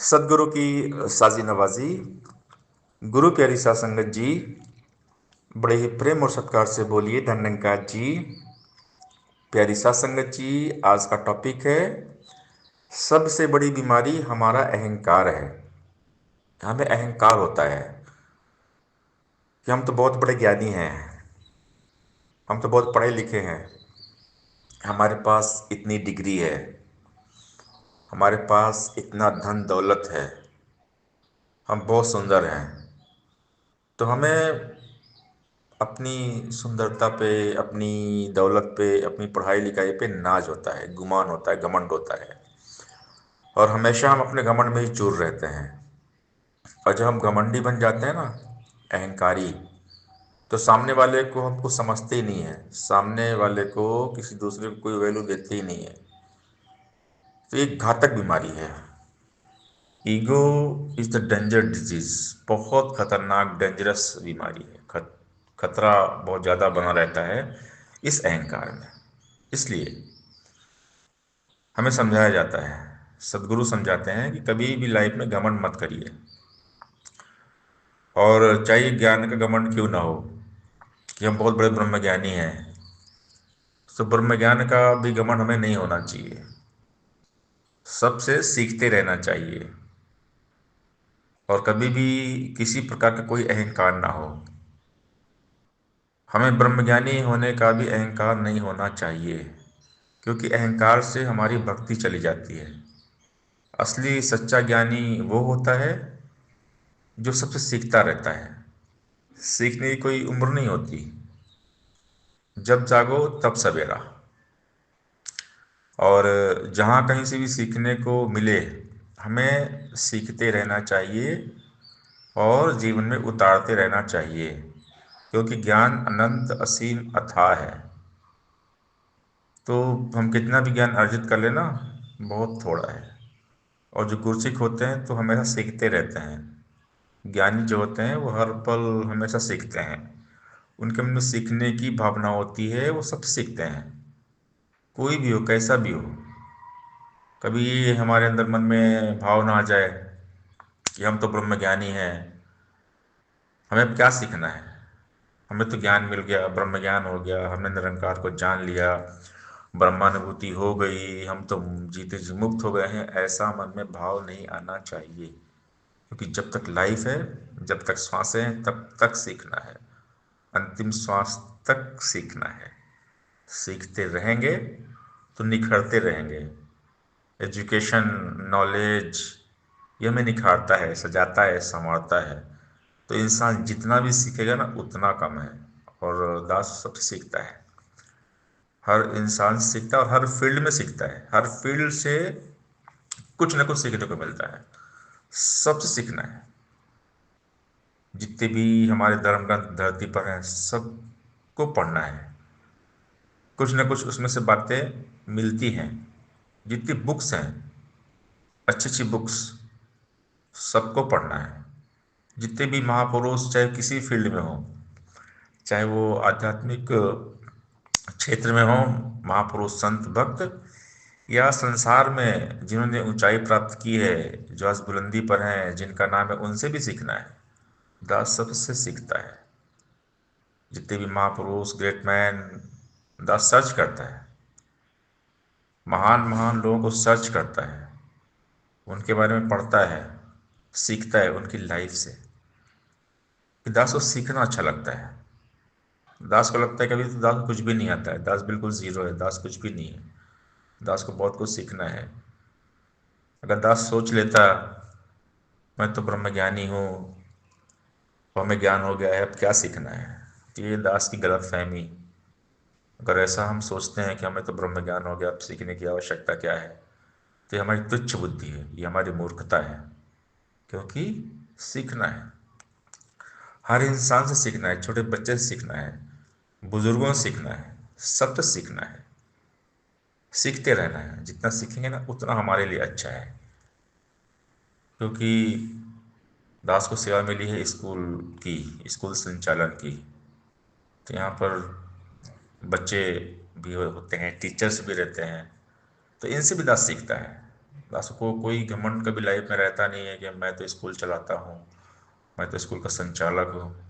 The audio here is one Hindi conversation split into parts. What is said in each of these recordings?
सदगुरु की साजी नवाजी। गुरु प्यारी साध संगत जी, बड़े ही प्रेम और सत्कार से बोलिए धन्यंकार जी। प्यारी साध संगत जी, आज का टॉपिक है सबसे बड़ी बीमारी हमारा अहंकार है। हमें अहंकार होता है कि हम तो बहुत बड़े ज्ञानी हैं, हम तो बहुत पढ़े लिखे हैं, हमारे पास इतनी डिग्री है, हमारे पास इतना धन दौलत है, हम बहुत सुंदर हैं। तो हमें अपनी सुंदरता पे, अपनी दौलत पे, अपनी पढ़ाई लिखाई पे नाज होता है, गुमान होता है, घमंड होता है। और हमेशा हम अपने घमंड में ही चूर रहते हैं। और जब हम घमंडी बन जाते हैं ना, अहंकारी, तो सामने वाले को हम कुछ समझते ही नहीं है, सामने वाले को किसी दूसरे को कोई वैल्यू देते ही नहीं है। तो एक घातक बीमारी है। Ego is the danger disease. बहुत खतरनाक डेंजरस बीमारी है। खतरा बहुत ज़्यादा बना रहता है इस अहंकार में। इसलिए हमें समझाया जाता है, सदगुरु समझाते हैं कि कभी भी लाइफ में घमंड मत करिए। और चाहे ज्ञान का घमंड क्यों ना हो कि हम बहुत बड़े ब्रह्मज्ञानी हैं, तो ब्रह्म ज्ञान का भी घमंड हमें नहीं होना चाहिए। सबसे सीखते रहना चाहिए और कभी भी किसी प्रकार का कोई अहंकार ना हो। हमें ब्रह्मज्ञानी होने का भी अहंकार नहीं होना चाहिए, क्योंकि अहंकार से हमारी भक्ति चली जाती है। असली सच्चा ज्ञानी वो होता है जो सबसे सीखता रहता है। सीखने की कोई उम्र नहीं होती। जब जागो तब सवेरा। और जहाँ कहीं से भी सीखने को मिले, हमें सीखते रहना चाहिए और जीवन में उतारते रहना चाहिए, क्योंकि ज्ञान अनंत असीम अथाह है। तो हम कितना भी ज्ञान अर्जित कर लेना, बहुत थोड़ा है। और जो गुरसिक होते हैं तो हमेशा सीखते रहते हैं। ज्ञानी जो होते हैं वो हर पल हमेशा सीखते हैं। उनके मन में सीखने की भावना होती है, वो सब सीखते हैं। कोई भी हो, कैसा भी हो। कभी हमारे अंदर मन में भाव ना आ जाए कि हम तो ब्रह्मज्ञानी हैं, हमें अब क्या सीखना है, हमें तो ज्ञान मिल गया, ब्रह्म ज्ञान हो गया, हमने निरंकार को जान लिया, ब्रह्मानुभूति हो गई, हम तो जीते जी मुक्त हो गए हैं, ऐसा मन में भाव नहीं आना चाहिए। क्योंकि जब तक लाइफ है, जब तक श्वासें हैं, तब तक सीखना है। अंतिम श्वास तक सीखना है। सीखते रहेंगे तो निखरते रहेंगे। एजुकेशन, नॉलेज, ये हमें निखारता है, सजाता है, संवारता है। तो इंसान जितना भी सीखेगा ना, उतना कम है। और दास सबसे सीखता है। हर इंसान सीखता है और हर फील्ड में सीखता है। हर फील्ड से कुछ ना कुछ सीखने को मिलता है। सबसे सीखना है। जितने भी हमारे धर्म ग्रंथ धरती पर हैं, सबको पढ़ना है। कुछ ना कुछ उसमें से बातें मिलती हैं। जितनी बुक्स हैं, अच्छी अच्छी बुक्स, सबको पढ़ना है। जितने भी महापुरुष, चाहे किसी फील्ड में हो, चाहे वो आध्यात्मिक क्षेत्र में हो, महापुरुष संत भक्त, या संसार में जिन्होंने ऊंचाई प्राप्त की है, जो आज बुलंदी पर हैं, जिनका नाम है, उनसे भी सीखना है। दास सबसे सीखता है। जितने भी महापुरुष, ग्रेट मैन, दास सर्च करता है। महान महान लोगों को सर्च करता है, उनके बारे में पढ़ता है, सीखता है उनकी लाइफ से। कि दास को सीखना अच्छा लगता है। दास को लगता है कभी तो दास को कुछ भी नहीं आता है, दास बिल्कुल जीरो है, दास कुछ भी नहीं है, दास को बहुत कुछ सीखना है। अगर दास सोच लेता मैं तो ब्रह्मज्ञानी हूँ, तो हमें ज्ञान हो गया है, अब क्या सीखना है, तो ये दास की गलत फहमी। अगर ऐसा हम सोचते हैं कि हमें तो ब्रह्म ज्ञान हो गया, अब सीखने की आवश्यकता क्या है, तो ये हमारी तुच्छ बुद्धि है, ये हमारी मूर्खता है। क्योंकि सीखना है। हर इंसान से सीखना है, छोटे बच्चे से सीखना है, बुजुर्गों से सीखना है, सबसे सीखना है। सीखते रहना है। जितना सीखेंगे ना, उतना हमारे लिए अच्छा है। क्योंकि दास को सेवा मिली है स्कूल की, स्कूल संचालन की। तो यहाँ पर बच्चे भी होते हैं, टीचर्स भी रहते हैं, तो इनसे भी दास सीखता है। बस को कोई घमंड कभी लाइफ में रहता नहीं है कि मैं तो स्कूल चलाता हूँ, मैं तो स्कूल का संचालक हूँ।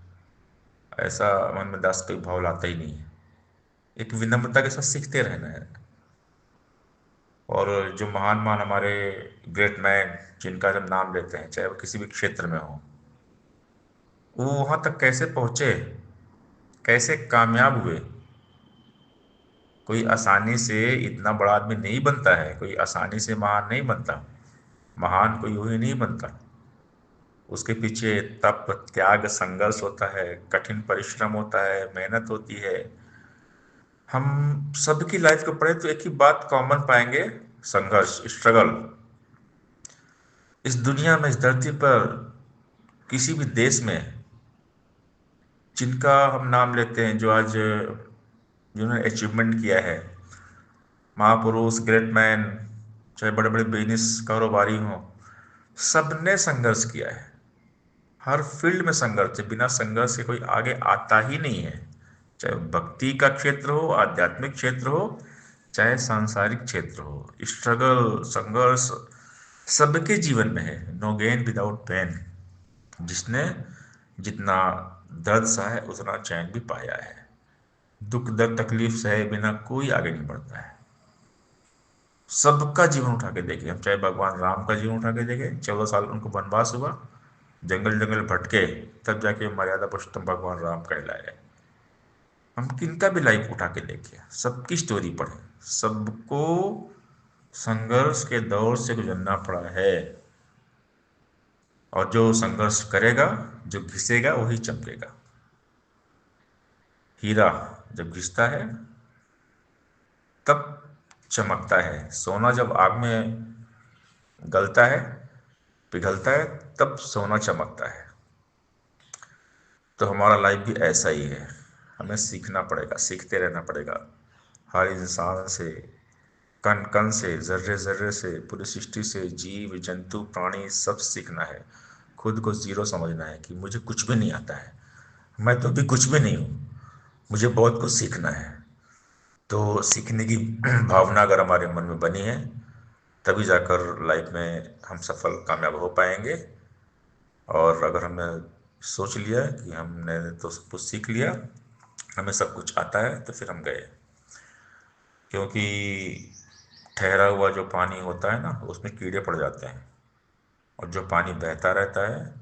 ऐसा मन में दास कोई भाव लाता ही नहीं है। एक विनम्रता के साथ सीखते रहना है। और जो महान महान हमारे ग्रेट मैन जिनका जब नाम लेते हैं, चाहे वो किसी भी क्षेत्र में हो, वो वहां तक कैसे पहुंचे, कैसे कामयाब हुए। कोई आसानी से इतना बड़ा आदमी नहीं बनता है, कोई आसानी से महान नहीं बनता। महान कोई यूं ही नहीं बनता। उसके पीछे तप, त्याग, संघर्ष होता है, कठिन परिश्रम होता है, मेहनत होती है। हम सबकी लाइफ को पढ़े तो एक ही बात कॉमन पाएंगे, संघर्ष, स्ट्रगल। इस दुनिया में, इस धरती पर, किसी भी देश में जिनका हम नाम लेते हैं, जो आज जिन्होंने अचीवमेंट किया है, महापुरुष, ग्रेट मैन, चाहे बड़े बड़े बिजनेस कारोबारी हों, सबने संघर्ष किया है। हर फील्ड में संघर्ष है। बिना संघर्ष के कोई आगे आता ही नहीं है। चाहे भक्ति का क्षेत्र हो, आध्यात्मिक क्षेत्र हो, चाहे सांसारिक क्षेत्र हो, स्ट्रगल, संघर्ष सबके जीवन में है। No gain without pain. जिसने जितना दर्द सहा है उतना चैन भी पाया है। दुख दर्द तकलीफ सहे बिना कोई आगे नहीं बढ़ता है। सबका जीवन उठा के देखें हम, चाहे भगवान राम का जीवन उठा के देखें, 14 साल उनको वनवास हुआ, जंगल जंगल भटके, तब जाके मर्यादा पुरुषोत्तम भगवान राम कहलाए। हम किनका भी लाइफ उठा के देखें, सबकी स्टोरी पढ़ें, सबको संघर्ष के दौर से गुजरना पड़ा है। और जो संघर्ष करेगा, जो घिसेगा, वही चमकेगा। हीरा जब घिसता है तब चमकता है। सोना जब आग में गलता है, पिघलता है, तब सोना चमकता है। तो हमारा लाइफ भी ऐसा ही है। हमें सीखना पड़ेगा, सीखते रहना पड़ेगा। हर इंसान से, कण कण से, जर्रे जर्रे से, पूरी सृष्टि से, जीव जंतु प्राणी सब सीखना है। खुद को जीरो समझना है कि मुझे कुछ भी नहीं आता है, मैं तो भी कुछ भी नहीं हूँ, मुझे बहुत कुछ सीखना है। तो सीखने की भावना अगर हमारे मन में बनी है, तभी जाकर लाइफ में हम सफल कामयाब हो पाएंगे। और अगर हमने सोच लिया कि हमने तो सब कुछ सीख लिया, हमें सब कुछ आता है, तो फिर हम गए। क्योंकि ठहरा हुआ जो पानी होता है ना, उसमें कीड़े पड़ जाते हैं। और जो पानी बहता रहता है,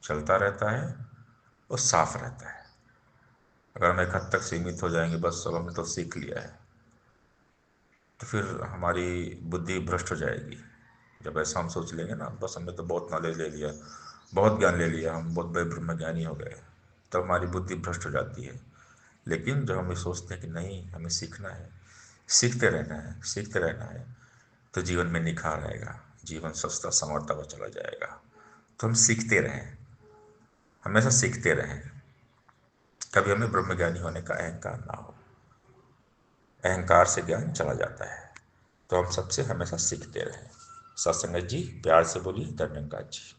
चलता रहता है, वो साफ रहता है। अगर हम एक हद तक सीमित हो जाएंगे, बस सब हमने तो सीख लिया है, तो फिर हमारी बुद्धि भ्रष्ट हो जाएगी। जब ऐसा हम सोच लेंगे ना, बस हमने तो बहुत नॉलेज ले लिया, बहुत ज्ञान ले लिया, हम बहुत बड़े ब्रह्मज्ञानी हो गए, तब हमारी बुद्धि भ्रष्ट हो जाती है। लेकिन जब हम ये सोचते हैं कि नहीं, हमें सीखना है, सीखते रहना है, सीखते रहना है, तो जीवन में निखार आएगा, जीवन सस्ता संवरता हुआ चला जाएगा। तो हम सीखते रहें, हमेशा सीखते रहें। कभी हमें ब्रह्मज्ञानी होने का अहंकार ना हो। अहंकार से ज्ञान चला जाता है। तो हम सबसे हमेशा सीखते रहें। सत्संगत जी, प्यार से बोलिए, धन्यवाद जी।